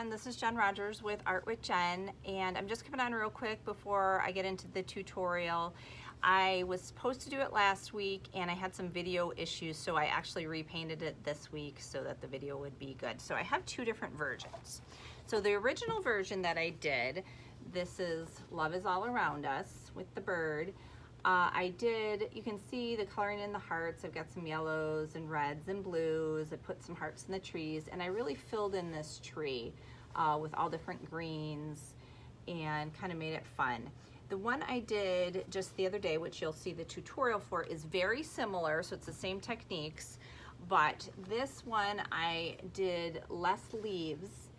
everyone, this is Jen Rogers with Art with Jen, and I'm just coming on real quick before I get into the tutorial. I was supposed to do it last week and I had some video issues, so I actually repainted it this week so that the video would be good. So I have two different versions. So the original version that I did, this is Love is All Around Us with the bird. You can see the coloring in the hearts. I've got some yellows and reds and blues. I put some hearts in the trees, and I really filled in this tree with all different greens and kind of made it fun. The one I did just the other day, which you'll see the tutorial for, is very similar, so it's the same techniques, but this one I did less leaves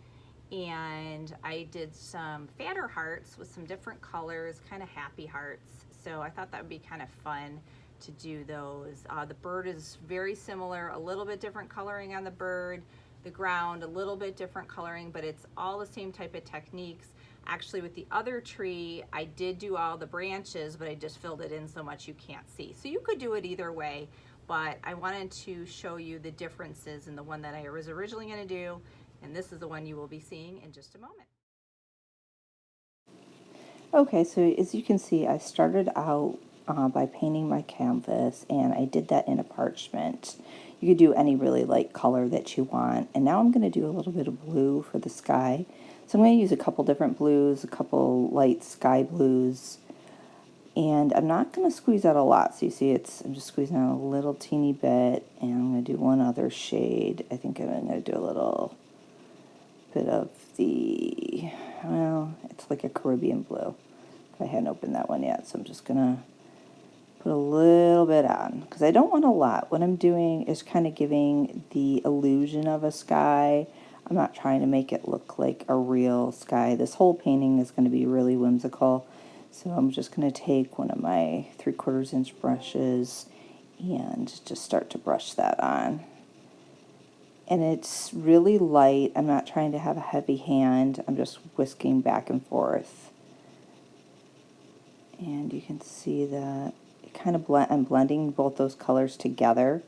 and I did some fatter hearts with some different colors, kind of happy hearts. So I thought that would be kind of fun to do those. The bird is very similar, a little bit different coloring on the bird, the ground, a little bit different coloring, but it's all the same type of techniques. Actually, with the other tree, I did do all the branches, but I just filled it in so much you can't see. So you could do it either way, but I wanted to show you the differences in the one that I was originally going to do, and this is the one you will be seeing in just a moment. Okay, so as you can see, I started out by painting my canvas, and I did that in a parchment. You could do any really light color that you want, and now I'm going to do a little bit of blue for the sky. So I'm going to use a couple different blues, a couple light sky blues, and I'm not going to squeeze out a lot. So you see, I'm just squeezing out a little teeny bit, and I'm going to do one other shade. I think I'm going to do a little bit of the, well, it's like a Caribbean blue. I hadn't opened that one yet, so I'm just gonna put a little bit on because I don't want a lot. What I'm doing is kind of giving the illusion of a sky. I'm not trying to make it look like a real sky. This whole painting is going to be really whimsical, so I'm just going to take one of my 3/4 inch brushes and just start to brush that on. And it's really light. I'm not trying to have a heavy hand. I'm just whisking back and forth. And you can see that it kind of I'm blending both those colors together,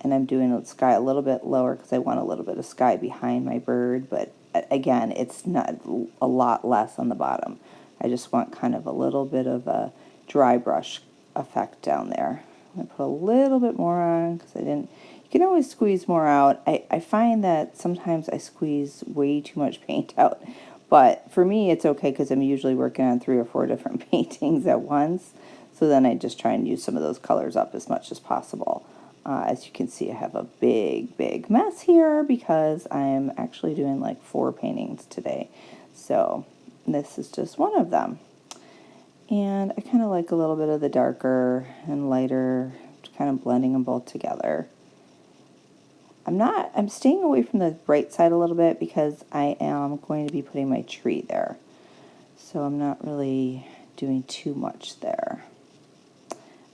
and I'm doing the sky a little bit lower because I want a little bit of sky behind my bird, but again, it's not a lot less on the bottom. I just want kind of a little bit of a dry brush effect down there. I'm going to put a little bit more on because you can always squeeze more out. I find that sometimes I squeeze way too much paint out. But for me, it's okay because I'm usually working on 3 or 4 different paintings at once. So then I just try and use some of those colors up as much as possible. As you can see, I have a big mess here because I'm actually doing like 4 paintings today. So this is just one of them. And I kind of like a little bit of the darker and lighter, kind of blending them both together. I'm staying away from the bright side a little bit because I am going to be putting my tree there. So I'm not really doing too much there.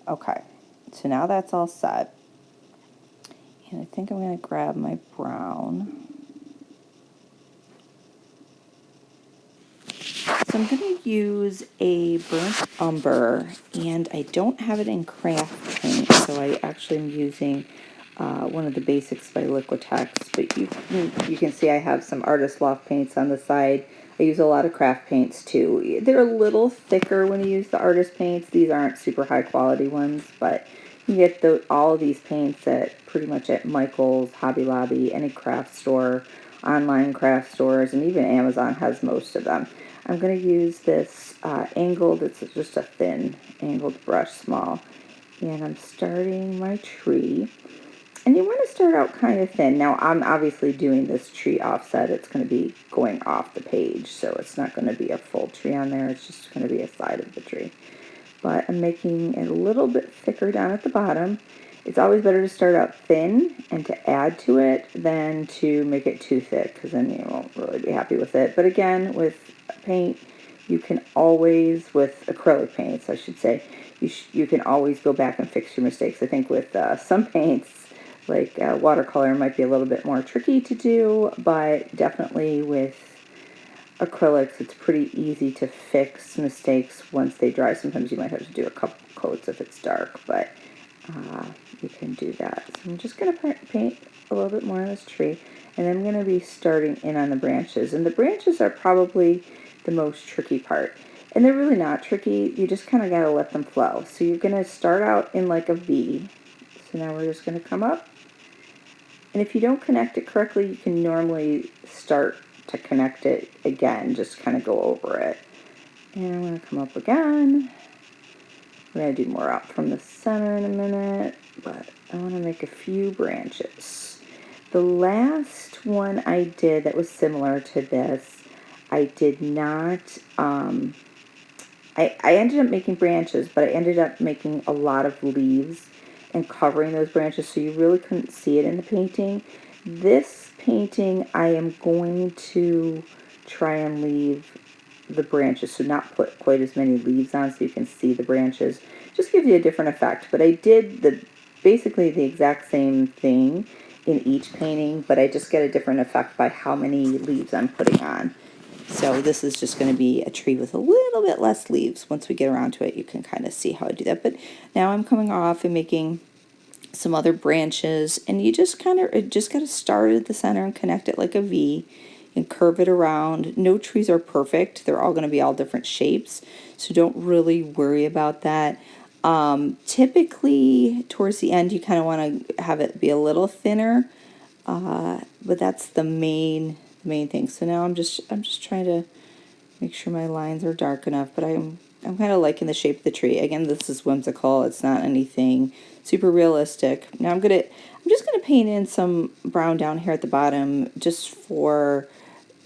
Okay, so now that's all set. And I think I'm going to grab my brown. So I'm going to use a burnt umber, and I don't have it in craft paint, so I actually am using one of the basics by Liquitex, but you can see I have some Artist Loft paints on the side. I use a lot of craft paints too. They're a little thicker when you use the artist paints. These aren't super high quality ones, but you get all of these paints pretty much at Michael's, Hobby Lobby, any craft store, online craft stores, and even Amazon has most of them. I'm going to use this angled, it's just a thin angled brush, small, and I'm starting my tree. And you want to start out kind of thin. Now, I'm obviously doing this tree offset. It's going to be going off the page, so it's not going to be a full tree on there. It's just going to be a side of the tree. But I'm making it a little bit thicker down at the bottom. It's always better to start out thin and to add to it than to make it too thick, because then you won't really be happy with it. But again, with paint, you can always, with acrylic paints, I should say, you can always go back and fix your mistakes. I think with some paints, like watercolor might be a little bit more tricky to do, but definitely with acrylics, it's pretty easy to fix mistakes once they dry. Sometimes you might have to do a couple coats if it's dark, but you can do that. So I'm just going to paint a little bit more on this tree. And I'm going to be starting in on the branches. And the branches are probably the most tricky part. And they're really not tricky. You just kind of got to let them flow. So you're going to start out in like a V. So now we're just going to come up. And if you don't connect it correctly, you can normally start to connect it again. Just kind of go over it. And I'm going to come up again. I'm going to do more up from the center in a minute. But I want to make a few branches. The last one I did that was similar to this, I did not, I ended up making branches, but I ended up making a lot of leaves and covering those branches so you really couldn't see it in the painting. This painting, I am going to try and leave the branches, so not put quite as many leaves on so you can see the branches. Just gives you a different effect, but I did basically the exact same thing in each painting, but I just get a different effect by how many leaves I'm putting on. So this is just going to be a tree with a little bit less leaves. Once we get around to it, you can kind of see how I do that. But now I'm coming off and making some other branches, and you just kind of just got to start at the center and connect it like a V and curve it around. No trees are perfect. They're all going to be all different shapes, so don't really worry about that. Typically, towards the end, you kind of want to have it be a little thinner, but that's the main thing. So now I'm just trying to make sure my lines are dark enough, but I'm kind of liking the shape of the tree. Again, this is whimsical. It's not anything super realistic. Now I'm just gonna paint in some brown down here at the bottom just for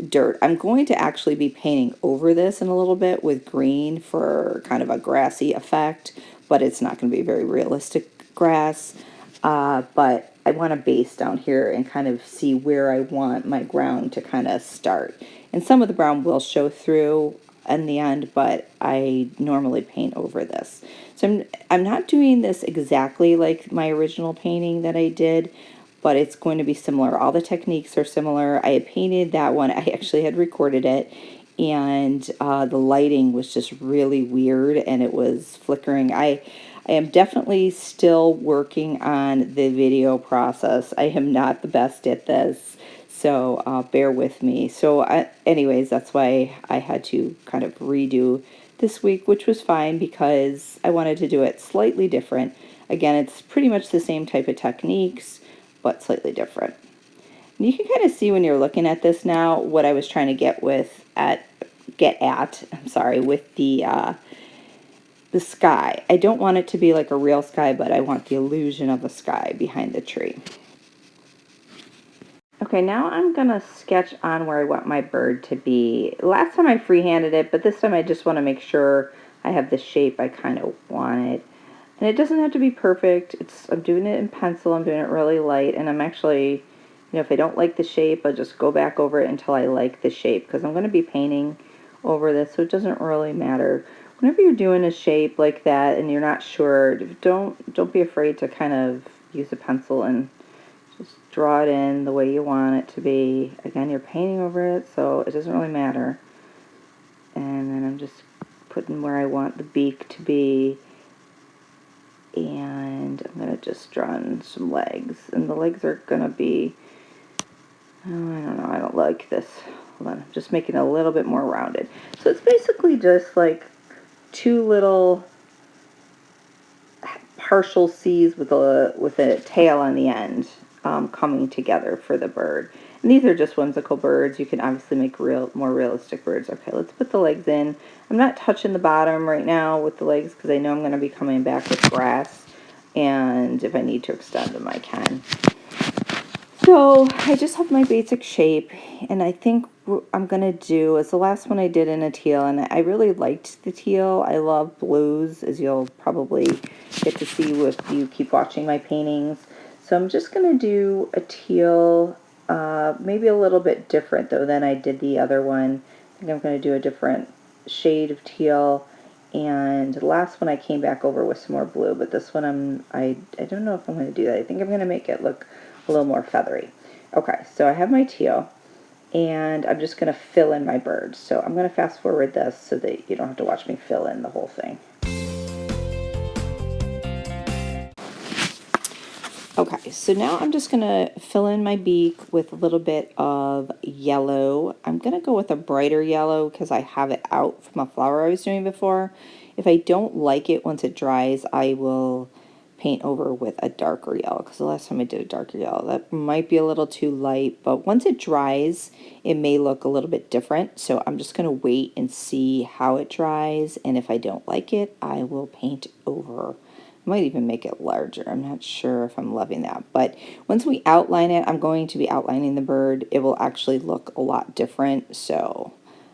dirt. I'm going to actually be painting over this in a little bit with green for kind of a grassy effect, but it's not going to be very realistic grass. But I want to base down here and kind of see where I want my ground to kind of start. And some of the brown will show through in the end, but I normally paint over this. So I'm not doing this exactly like my original painting that I did, but it's going to be similar. All the techniques are similar. I had painted that one. I actually had recorded it, and the lighting was just really weird, and it was flickering. I am definitely still working on the video process. I am not the best at this, so bear with me. So anyways, that's why I had to kind of redo this week, which was fine because I wanted to do it slightly different. Again, it's pretty much the same type of techniques, but slightly different. And you can kind of see when you're looking at this now what I was trying to get at, I'm sorry, with the sky. I don't want it to be like a real sky, but I want the illusion of a sky behind the tree. Okay, now I'm gonna sketch on where I want my bird to be. Last time I freehanded it, but this time I just want to make sure I have the shape I kind of want it. And it doesn't have to be perfect. I'm doing it in pencil. I'm doing it really light. And I'm actually, if I don't like the shape, I'll just go back over it until I like the shape. Because I'm going to be painting over this, so it doesn't really matter. Whenever you're doing a shape like that and you're not sure, don't be afraid to kind of use a pencil and just draw it in the way you want it to be. Again, you're painting over it, so it doesn't really matter. And then I'm just putting where I want the beak to be. And I'm going to just draw in some legs. And the legs are going to be, I don't know, I don't like this. Hold on, I'm just making it a little bit more rounded. So it's basically just like two little partial C's with a tail on the end coming together for the bird. And these are just whimsical birds. You can obviously make more realistic birds. Okay, let's put the legs in. I'm not touching the bottom right now with the legs because I know I'm going to be coming back with grass. And if I need to extend them, I can. So I just have my basic shape. And I think what I'm going to do is the last one I did in a teal. And I really liked the teal. I love blues, as you'll probably get to see if you keep watching my paintings. So I'm just going to do a teal, maybe a little bit different though than I did the other one. I think I'm going to do a different shade of teal. And the last one I came back over with some more blue, but this one I don't know if I'm going to do that. I think I'm going to make it look a little more feathery. Okay, so I have my teal, and I'm just going to fill in my birds. So I'm going to fast forward this so that you don't have to watch me fill in the whole thing. Okay, so so now I'm just going to fill in my beak with a little bit of yellow. I'm going to go with a brighter yellow because I have it out from a flower I was doing before. If I don't like it once it dries, I will paint over with a darker yellow, because the last time I did a darker yellow, that might be a little too light, but once it dries, it may look a little bit different. So I'm just going to wait and see how it dries, and if I don't like it, I will paint over. I might even make it larger. I'm not sure if I'm loving that, but once we outline it, I'm going to be outlining the bird. It will actually look a lot different, so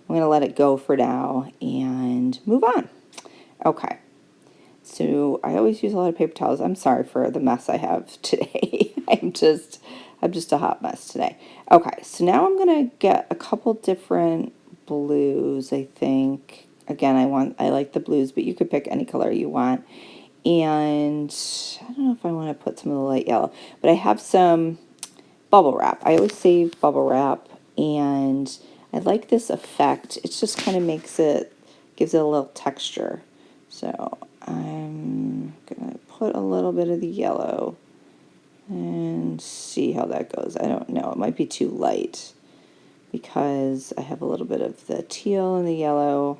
I'm going to let it go for now and move on. Okay. So I always use a lot of paper towels. I'm sorry for the mess I have today. I'm just a hot mess today. Okay, so now I'm gonna get a couple different blues, I think. Again, I like the blues, but you could pick any color you want. And I don't know if I want to put some of the light yellow, but I have some bubble wrap. I always save bubble wrap, and I like this effect. It just kind of gives it a little texture. So I'm gonna put a little bit of the yellow and see how that goes. I don't know, it might be too light because I have a little bit of the teal and the yellow,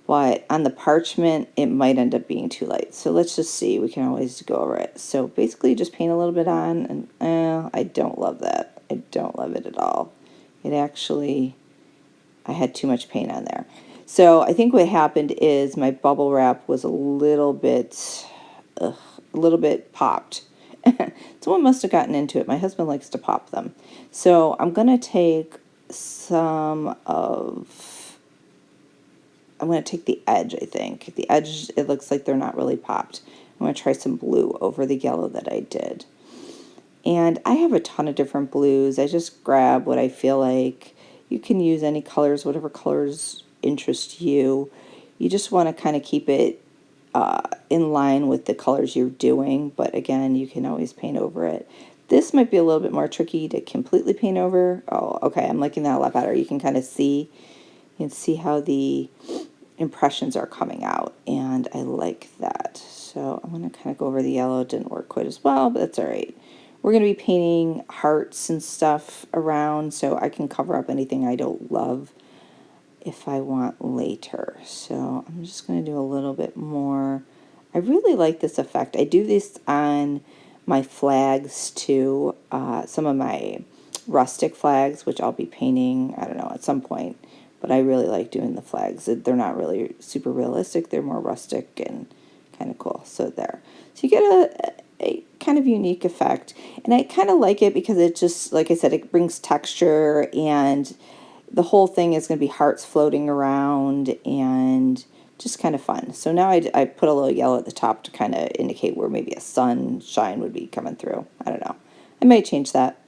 but on the parchment it might end up being too light. So let's just see, we can always go over it. So basically just paint a little bit on, and I don't love that. I don't love it at all. It actually, I had too much paint on there. So I think what happened is my bubble wrap was a little bit popped. Someone must have gotten into it. My husband likes to pop them. So I'm going to take I'm going to take the edge, I think. The edge, it looks like they're not really popped. I'm going to try some blue over the yellow that I did. And I have a ton of different blues. I just grab what I feel like. You can use any colors, whatever colors interest you. You just want to kind of keep it in line with the colors you're doing, but again, you can always paint over it. This might be a little bit more tricky to completely paint over. Oh, okay, I'm liking that a lot better. You can kind of see, how the impressions are coming out, and I like that. So I'm going to kind of go over the yellow. It didn't work quite as well, but that's all right. We're going to be painting hearts and stuff around, so I can cover up anything I don't love if I want later. So I'm just going to do a little bit more. I really like this effect. I do this on my flags too, some of my rustic flags, which I'll be painting, I don't know, at some point. But I really like doing the flags. They're not really super realistic. They're more rustic and kind of cool. So there. So you get a kind of unique effect. And I kind of like it because it just, like I said, it brings texture, and the whole thing is going to be hearts floating around and just kind of fun. So now I put a little yellow at the top to kind of indicate where maybe a sunshine would be coming through. I don't know. I may change that,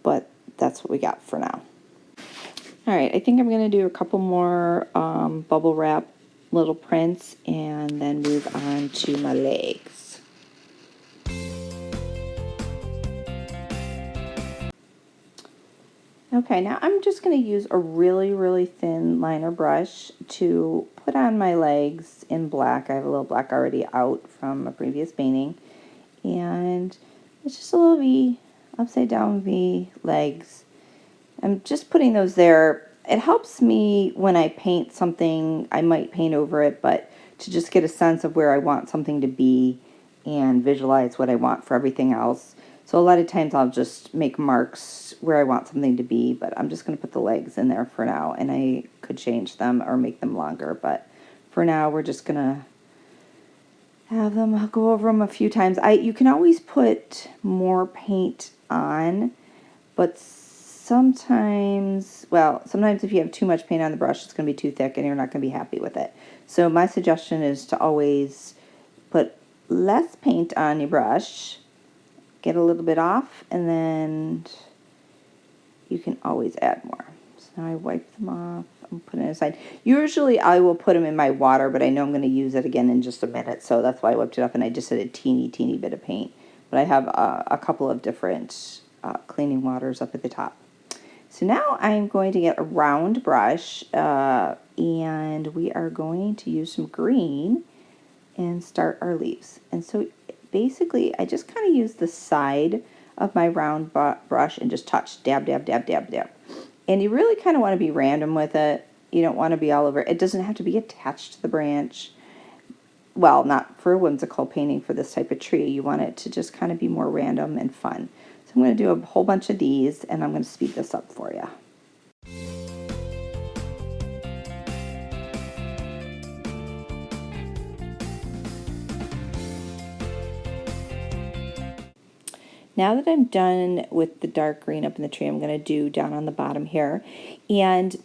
but that's what we got for now. All right, I think I'm going to do a couple more bubble wrap little prints and then move on to my legs. Okay, now I'm just going to use a really, really thin liner brush to put on my legs in black. I have a little black already out from a previous painting. And it's just a little V, upside down V legs. I'm just putting those there. It helps me when I paint something, I might paint over it, but to just get a sense of where I want something to be and visualize what I want for everything else. So a lot of times I'll just make marks where I want something to be, but I'm just going to put the legs in there for now, and I could change them or make them longer, but for now we're just going to have them. I'll go over them a few times. You can always put more paint on, but sometimes if you have too much paint on the brush, it's going to be too thick and you're not going to be happy with it. So my suggestion is to always put less paint on your brush, get a little bit off, and then you can always add more. So now I wipe them off. I'm putting it aside. Usually I will put them in my water, but I know I'm going to use it again in just a minute, so that's why I wiped it off, and I just did a teeny bit of paint. But I have a couple of different cleaning waters up at the top. So now I'm going to get a round brush, and we are going to use some green and start our leaves. And so basically I just kind of use the side of my round brush and just touch, dab, dab, dab, dab, dab. And you really kind of want to be random with it. You don't want to be all over. It doesn't have to be attached to the branch. Well, not for a whimsical painting for this type of tree. You want it to just kind of be more random and fun. So I'm going to do a whole bunch of these, and I'm going to speed this up for you. Now that I'm done with the dark green up in the tree, I'm going to do down on the bottom here. And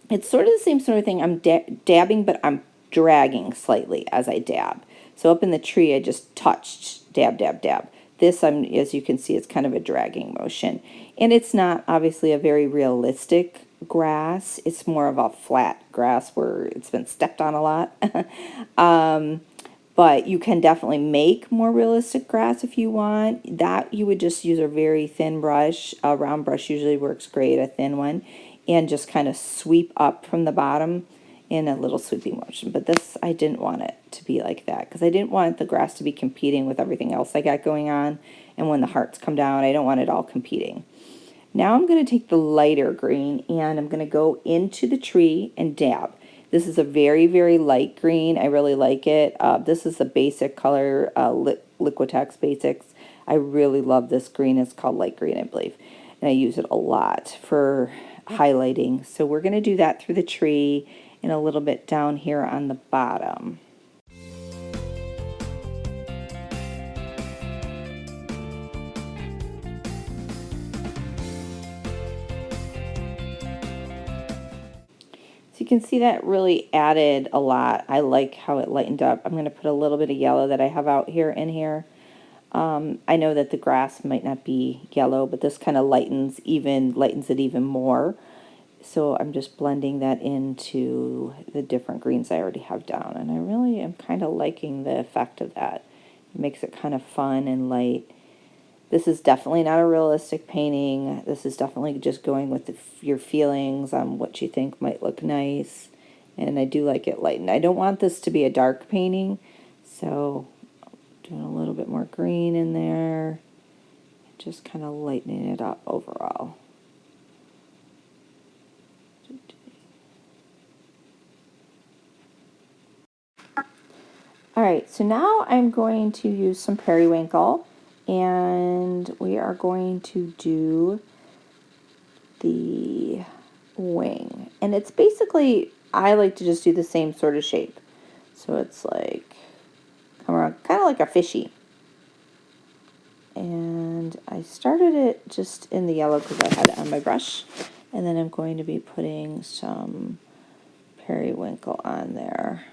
it's sort of the same sort of thing. I'm dabbing, but I'm dragging slightly as I dab. So up in the tree, I just touched, dab, dab, dab. This, as you can see, it's kind of a dragging motion. And it's not obviously a very realistic grass. It's more of a flat grass where it's been stepped on a lot. But you can definitely make more realistic grass if you want. That you would just use a very thin brush. A round brush usually works great, a thin one. And just kind of sweep up from the bottom in a little sweeping motion. But this, I didn't want it to be like that because I didn't want the grass to be competing with everything else I got going on. And when the hearts come down, I don't want it all competing. Now I'm going to take the lighter green and I'm going to go into the tree and dab. This is a very, very light green. I really like it. This is the basic color, Liquitex Basics. I really love this green. It's called light green, I believe. And I use it a lot for highlighting. So we're going to do that through the tree and a little bit down here on the bottom. So you can see that really added a lot. I like how it lightened up. I'm going to put a little bit of yellow that I have out here in here. I know that the grass might not be yellow, but this kind of lightens it even more. So I'm just blending that into the different greens I already have down. And I really am kind of liking the effect of that. It makes it kind of fun and light. This is definitely not a realistic painting. This is definitely just going with your feelings on what you think might look nice. And I do like it lightened. I don't want this to be a dark painting, so doing a little bit more green in there. Just kind of lightening it up overall. Alright, so now I'm going to use some periwinkle. And we are going to do the wing. And it's basically, I like to just do the same sort of shape. So it's like, come around, kind of like a fishy. And I started it just in the yellow because I had it on my brush. And then I'm going to be putting some periwinkle on there.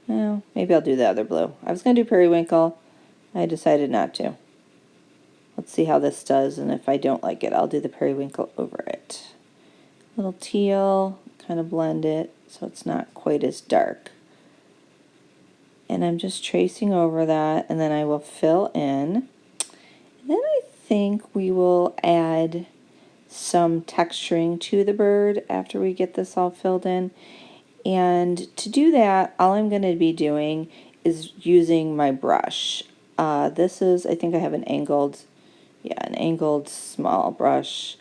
Well, maybe I'll do the other blue. I was going to do periwinkle. I decided not to. Let's see how this does, and if I don't like it, I'll do the periwinkle over it. Little teal, kind of blend it so it's not quite as dark. And I'm just tracing over that, and then I will fill in. And then I think we will add some texturing to the bird after we get this all filled in. And to do that, all I'm going to be doing is using my brush. This is, I think I have an angled small brush,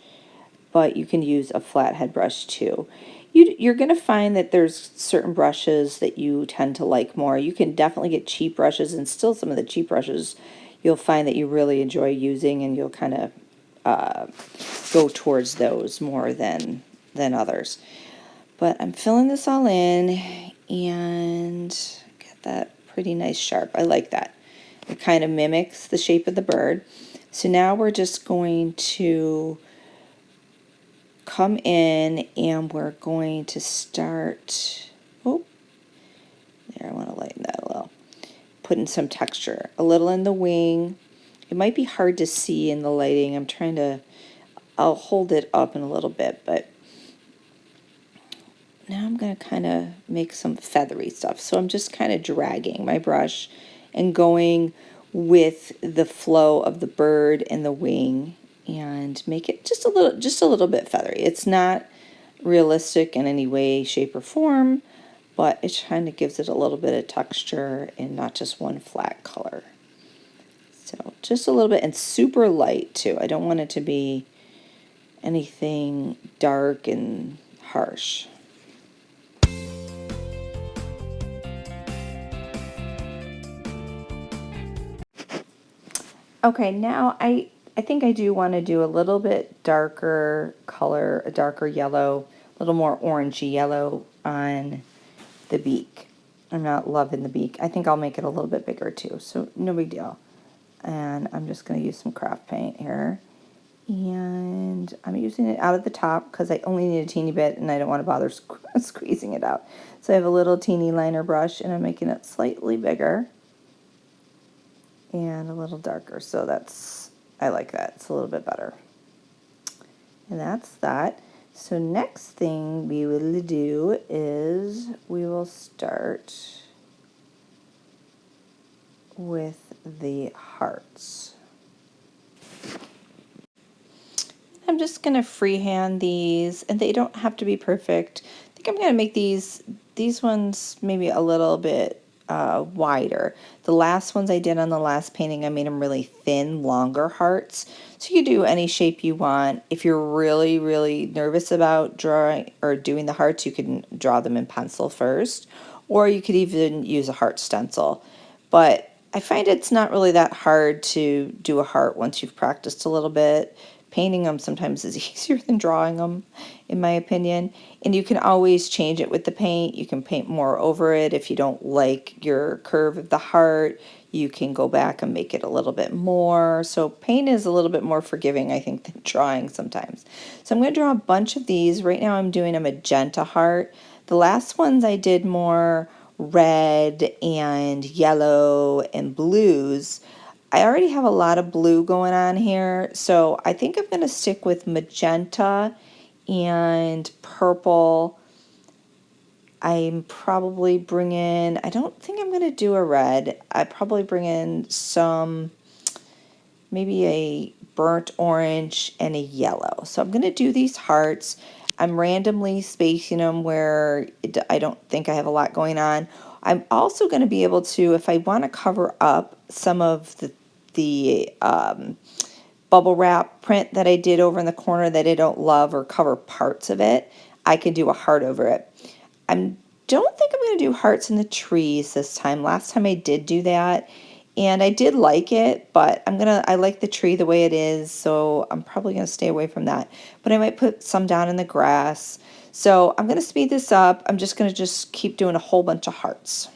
but you can use a flathead brush too. You're going to find that there's certain brushes that you tend to like more. You can definitely get cheap brushes, and still some of the cheap brushes you'll find that you really enjoy using, and you'll kind of go towards those more than others. But I'm filling this all in and get that pretty nice sharp. I like that. It kind of mimics the shape of the bird. So now we're just going to come in and we're going to start, oh, there, I want to lighten that a little. Putting some texture, a little in the wing. It might be hard to see in the lighting. I'll hold it up in a little bit, but now I'm going to kind of make some feathery stuff. So I'm just kind of dragging my brush and going with the flow of the bird and the wing and make it just a little bit feathery. It's not realistic in any way, shape, or form, but it kind of gives it a little bit of texture and not just one flat color. So just a little bit, and super light too. I don't want it to be anything dark and harsh. Okay, now I think I do want to do a little bit darker color, a darker yellow, a little more orangey yellow on the beak. I'm not loving the beak. I think I'll make it a little bit bigger too, so no big deal. And I'm just going to use some craft paint here. And I'm using it out at the top because I only need a teeny bit and I don't want to bother squeezing it out. So I have a little teeny liner brush and I'm making it slightly bigger and a little darker. So that's, I like that. It's a little bit better. And that's that. So next thing we will do is we will start with the hearts. I'm just going to freehand these, and they don't have to be perfect. I think I'm going to make these ones maybe a little bit wider. The last ones I did on the last painting, I made them really thin, longer hearts. So you do any shape you want. If you're really, really nervous about drawing or doing the hearts, you can draw them in pencil first, or you could even use a heart stencil. But I find it's not really that hard to do a heart once you've practiced a little bit. Painting them sometimes is easier than drawing them, in my opinion. And you can always change it with the paint. You can paint more over it if you don't like your curve of the heart. You can go back and make it a little bit more. So paint is a little bit more forgiving, I think, than drawing sometimes. So I'm going to draw a bunch of these. Right now I'm doing a magenta heart. The last ones I did more red and yellow and blues. I already have a lot of blue going on here, so I think I'm going to stick with magenta and purple. I'm probably bringing, I don't think I'm going to do a red. I probably bring in some, maybe a burnt orange and a yellow. So I'm going to do these hearts. I'm randomly spacing them where I don't think I have a lot going on. I'm also going to be able to, if I want to cover up some of the bubble wrap print that I did over in the corner that I don't love, or cover parts of it, I can do a heart over it. I don't think I'm going to do hearts in the trees this time. Last time I did do that, and I did like it, but I like the tree the way it is, so I'm probably going to stay away from that. But I might put some down in the grass. So I'm going to speed this up. I'm just going to keep doing a whole bunch of hearts.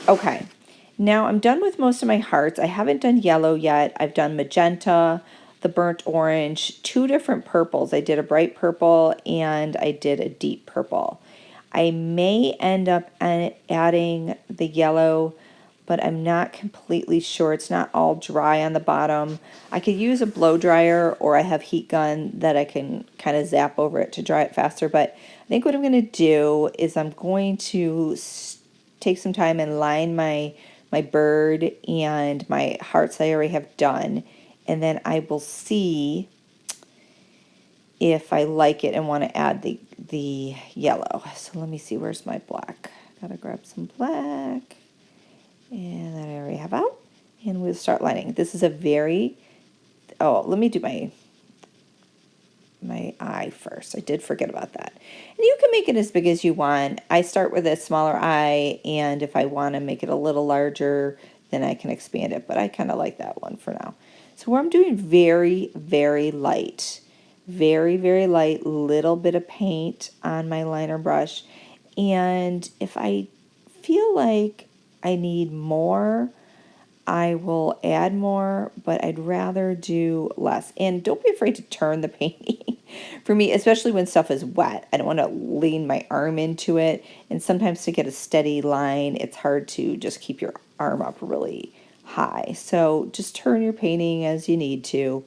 Okay, now I'm done with most of my hearts. I haven't done yellow yet. I've done magenta, the burnt orange, two different purples. I did a bright purple and I did a deep purple. I may end up adding the yellow, but I'm not completely sure. It's not all dry on the bottom. I could use a blow dryer, or I have heat gun that I can kind of zap over it to dry it faster. But I think what I'm going to do is I'm going to take some time and line my bird and my hearts I already have done, and then I will see if I like it and want to add the yellow. So let me see, where's my black? Gotta grab some black, and that I already have out, and we'll start lining. This is a very, oh, let me do my eye first. I did forget about that. And you can make it as big as you want. I start with a smaller eye, and if I want to make it a little larger, then I can expand it, but I kind of like that one for now. So where I'm doing very, very light, very light, little bit of paint on my liner brush. And if I feel like I need more, I will add more, but I'd rather do less. And don't be afraid to turn the painting. For me, especially when stuff is wet, I don't want to lean my arm into it. And sometimes to get a steady line, it's hard to just keep your arm up really high. So just turn your painting as you need to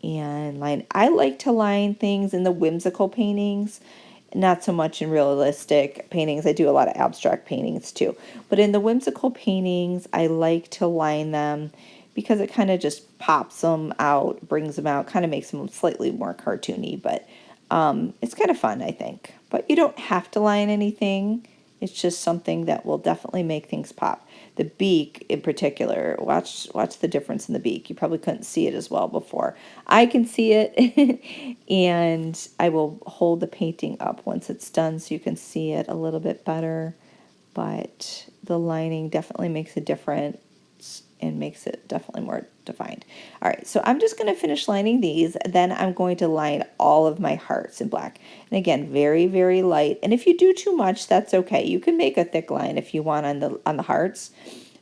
and line. I like to line things in the whimsical paintings, not so much in realistic paintings. I do a lot of abstract paintings too. But in the whimsical paintings, I like to line them because it kind of just pops them out, brings them out, kind of makes them slightly more cartoony. But it's kind of fun, I think. But you don't have to line anything. It's just something that will definitely make things pop. The beak in particular, watch the difference in the beak. You probably couldn't see it as well before. I can see it and I will hold the painting up once it's done so you can see it a little bit better. But the lining definitely makes a difference and makes it definitely more defined. All right, so I'm just going to finish lining these. Then I'm going to line all of my hearts in black. And again, very light. And if you do too much, that's okay. You can make a thick line if you want on the hearts.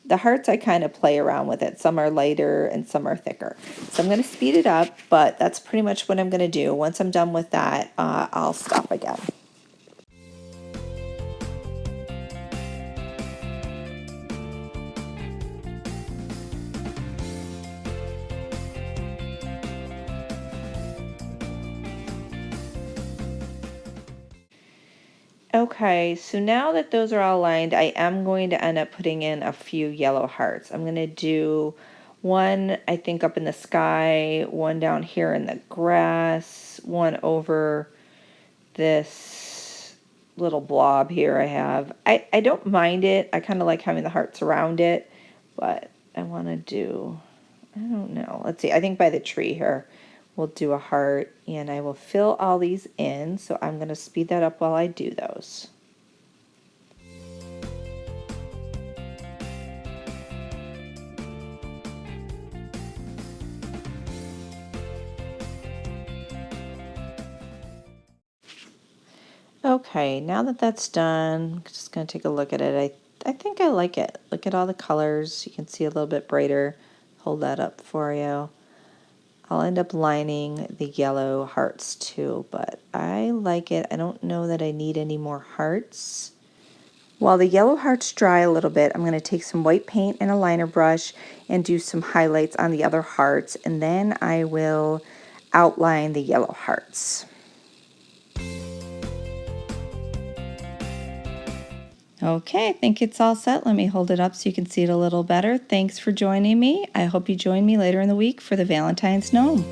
The hearts, I kind of play around with it. Some are lighter and some are thicker. So I'm going to speed it up, but that's pretty much what I'm going to do. Once I'm done with that, I'll stop again. Okay, so now that those are all lined, I am going to end up putting in a few yellow hearts. I'm going to do one, I think, up in the sky, one down here in the grass, one over this little blob here I have. I don't mind it. I kind of like having the hearts around it, but I want to do, I don't know. Let's see, I think by the tree here, we'll do a heart, and I will fill all these in, so I'm going to speed that up while I do those. Okay, now that that's done, I'm just going to take a look at it. I think I like it. Look at all the colors. You can see a little bit brighter. Hold that up for you. I'll end up lining the yellow hearts too, but I like it. I don't know that I need any more hearts. While the yellow hearts dry a little bit, I'm going to take some white paint and a liner brush and do some highlights on the other hearts, and then I will outline the yellow hearts. Okay, I think it's all set. Let me hold it up so you can see it a little better. Thanks for joining me. I hope you join me later in the week for the Valentine's Gnome.